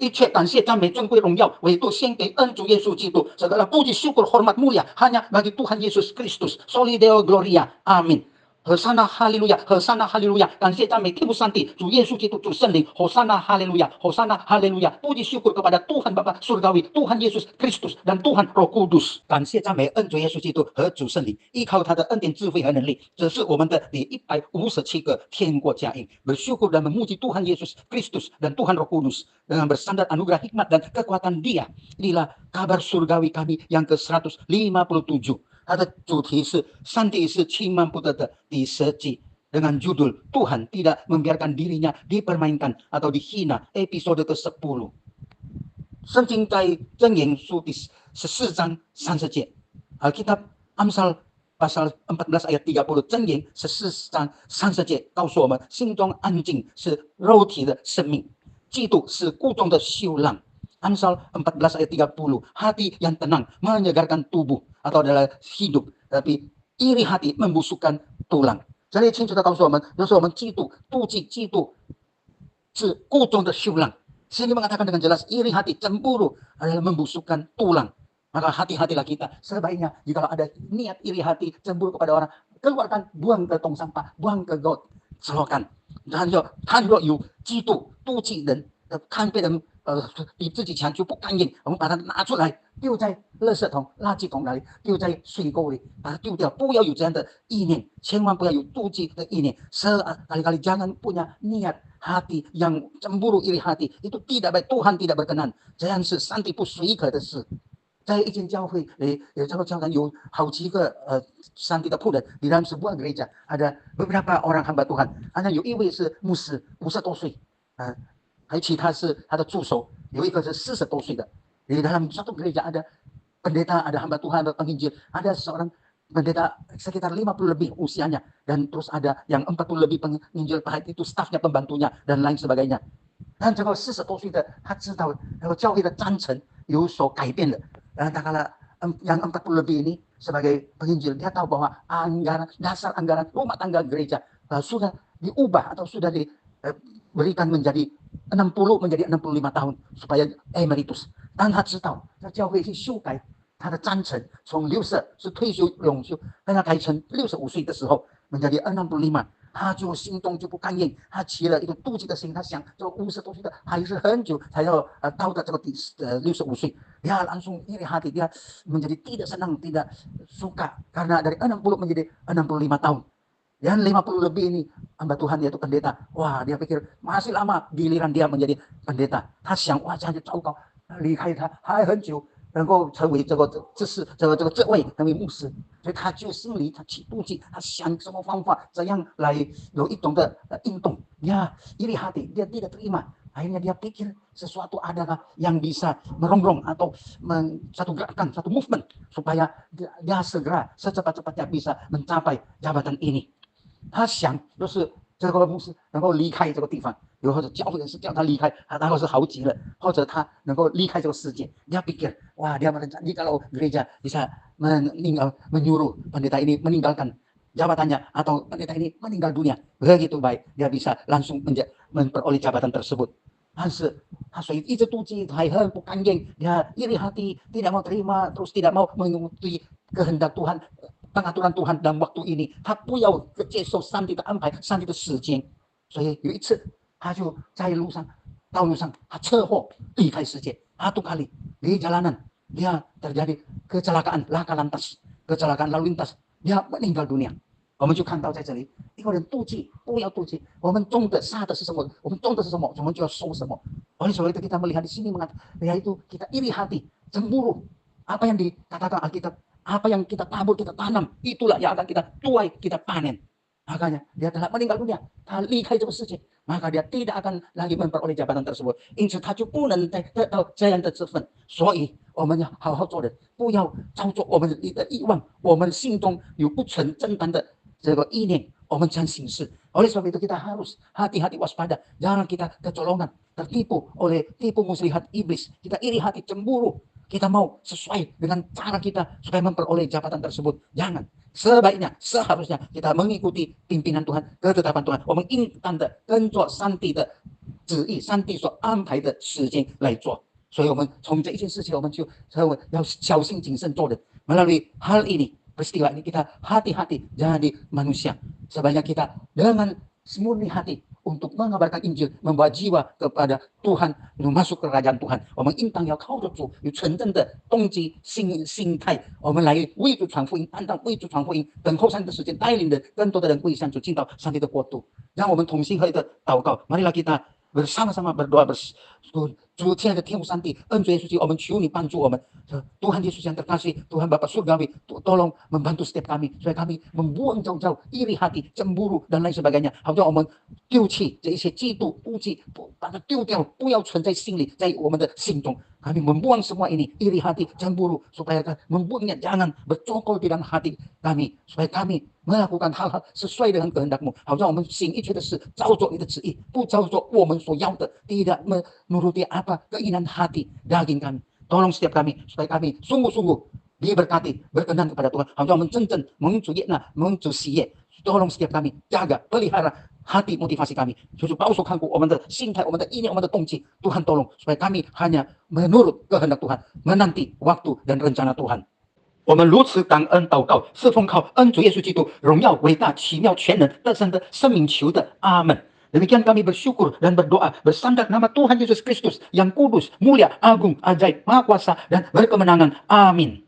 一切感谢、赞美、尊贵、荣耀，唯独献给恩主耶稣基督。Segala puji, syukur, hormat, mulia hanya bagi Tuhan Yesus Kristus. Soli Deo Gloria. Amin. 和散那哈利路亚，和散那哈利路亚，感谢赞美天父上帝，主耶稣基督，主圣灵，和散那哈利路亚，和散那哈利路亚，puji syukur kepada Tuhan Bapa Surgawi, Tuhan Yesus Kristus dan Tuhan Roh Kudus。感谢赞美恩主耶稣基督和主圣灵，依靠他的恩典、智慧和能力，这是我们的第157个天国家印。Bersyukur dan memuji Tuhan Yesus Kristus dan Tuhan Roh Kudus dengan bersandar anugerah hikmat dan kekuatan Dia. Inilah kabar surgawi kami yang ke-157。它的主题是上帝是轻慢不得的第10季 dengan judul Tuhan tidak membiarkan dirinya dipermainkan atau dihina, episode ke-10. 圣经在箴言书第14章30节， Alkitab Amsal pasal 14 ayat 30， 箴言14章30节告诉我们，心中安静是肉体的生命，嫉妒是故中的羞浪。Amsal 14 ayat 30, hati yang tenang menyegarkan tubuh atau adalah hidup, tapi iri hati membusukkan tulang。这里清楚的告诉我们，有时候我们嫉妒、妒忌、嫉妒是故中的羞浪。Sini mengatakan dengan jelas, iri hati, cemburu adalah membusukkan tulang. Maka hati-hatilah kita. Sebaiknya jika ada niat iri hati, cemburu kepada orang, keluarkan, buang ke tong sampah, buang ke got, selokan。倘若有嫉妒、妒忌人，看别人比自己强就不甘愿，我们把它拿出来丢在垃圾桶、垃圾桶那里，丢在水沟里，把它丢掉。不要有这样的意念，千万不要有妒忌的意念。Sekali-kali jangan punya niat hati yang cemburu iri hati, itu tidak baik, Tuhan tidak berkenan， 这样是上帝不许可的事。在一间教会，这个教堂有好几个上帝的仆人，di dalam sebuah gereja ada beberapa orang hamba Tuhan， hanya有一位是牧师，50多岁，还有其他是他的助手，有一个是40多岁的。di dalam satu gereja ada pendeta, ada hamba Tuhan, ada penginjil, ada seorang pendeta sekitar 50 lebih usianya, dan terus ada yang 40 lebih penginjil, itu stafnya, pembantunya dan lain sebagainya。但这个40多岁的他知道教会的章程有所改变了，大概yang 40 lebih ini sebagai penginjil dia tahu bahwa dasar anggaran rumah tangga gereja sudah diubah atau sudah diberikan menjadi 60 menjadi 65 tahun supaya emeritus。当他知道在教会去修改他的章程，从60是退休永休，让他改成65岁的时候menjadi 65，他就心中就不甘愿，他起了一个妒忌的心，他想这个50多岁的还是很久才要到的这个65岁。Dia langsung iri hati, dia menjadi tidak senang, tidak suka karena dari 60 menjadi 65 tahun. Yang 50 lebih ini hamba Tuhan yaitu pendeta, wah dia pikir masih lama giliran dia menjadi pendeta。他想哇这样就糟糕，离开他还很久能够成为这个这位成为牧师，所以他就心里他起妒忌，他想什么方法怎样来有一种的运动。Ya iri hati, dia tidak terima, akhirnya dia pikir sesuatu adakah yang bisa merongrong atau satu gerakan, satu movement supaya dia segera secepat-cepatnya bisa mencapai jabatan ini。他想就是这个牧师能够离开这个地方，又或者教会人士叫他离开，他或是好极了，或者他能够离开这个世界。Dia pikir, wah dia merencanakan kalau gereja bisa menyuruh pendeta ini meninggalkan jabatannya atau pendeta ini meninggal dunia, begitu baik dia bisa langsung memperoleh jabatan tersebut。但是他所以一直妒忌，还很不甘愿，dia iri hati, tidak mau terima, terus tidak mau mengikuti kehendak Tuhan, pengaturan Tuhan dalam waktu ini， 他不要接受上帝的安排，上帝的时间。所以有一次他就在道路上他车祸离开世界。Satu kali di jalanan dia terjadi kecelakaan laka lantas, kecelakaan lalu lintas, dia meninggal dunia。我们就看到在这里，一个人妒忌，不要妒忌。我们种的杀的是什么？我们种的是什么，我们就要收什么。Oleh sebab itu kita melihat di sini mengatakan, yaitu kita iri hati, cemburu. Apa yang dikatakan Alkitab, apa yang kita tabur, kita tanam, itulah yang akan kita tuai, kita panen。Makanya dia telah meninggal dunia，他离开这个世界， maka dia tidak akan lagi memperoleh jabatan tersebut， 因此他就不能再得到这样的职分。所以我们要好好做人，不要照做我们的欲望，我们心中有不纯正当的这个意念，我们将行事。Oleh sebab itu kita harus hati-hati waspada, jangan kita kecolongan, tertipu oleh tipu muslihat iblis. Kita iri hati, cemburu, kita mau sesuai dengan cara kita supaya memperoleh jabatan tersebut. Jangan. Sebaiknya, seharusnya kita mengikuti pimpinan Tuhan, ketetapan Tuhan， 我们应当的跟着上帝的旨意、上帝所安排的时间来做。所以我们从这一件事情，我们就要小心谨慎做人。Melalui hal ini, peristiwa ini kita hati-hati jadi manusia. Sebanyak kita dengan semurni hati untuk mengabarkan Injil, membawa jiwa kepada Tuhan, masuk ke kerajaan Tuhan。我们应当要靠着主，有纯正的动机、心态，我们来为主传福音，按照为主传福音，等候上帝的时间，带领人更多的人归向主，进到上帝的国度。让我们同心合一的祷告。Marilah kita bersama-sama berdoa亲爱的天父上帝，恩主耶稣基督，我们求你帮助我们。Tuhan Yesus yang terkasih, Tuhan Bapa Surgawi, tolong membantu setiap kami, supaya kami membuang jauh-jauh iri hati, cemburu dan lain sebagainya，好像我们丢弃这一些嫉妒、妒忌，把它丢掉，不要存在心里，在我们的心中。Kami membuang semua ini, iri hati, cemburu, supaya membuangnya, jangan bercokol di dalam hati kami, supaya kami melakukan hal-hal sesuai dengan kehendak-Mu，好像我们行一切的事照做你的旨意，不照做我们所要的，tidak menuruti apa keinginan hati daging kami. Tolong setiap kami, supaya kami sungguh-sungguh diberkati, berkenan kepada Tuhan，好像我们真正蒙主悦纳，蒙主喜悦。Tolong setiap kami jaga, pelihara hati motivasi kami，就是保守看顾我们的心态、我们的意念、我们的动机。Tuhan tolong supaya kami hanya menurut kehendak Tuhan, menanti waktu dan rencana Tuhan。我们如此感恩祷告，是奉靠恩主耶稣基督荣耀、伟大、奇妙、全能、得胜的生命求的，阿门。Demikian kami bersyukur dan berdoa bersandar nama Tuhan Yesus Kristus yang kudus, mulia, agung, ajaib, maha kuasa dan berkemenangan. Amin.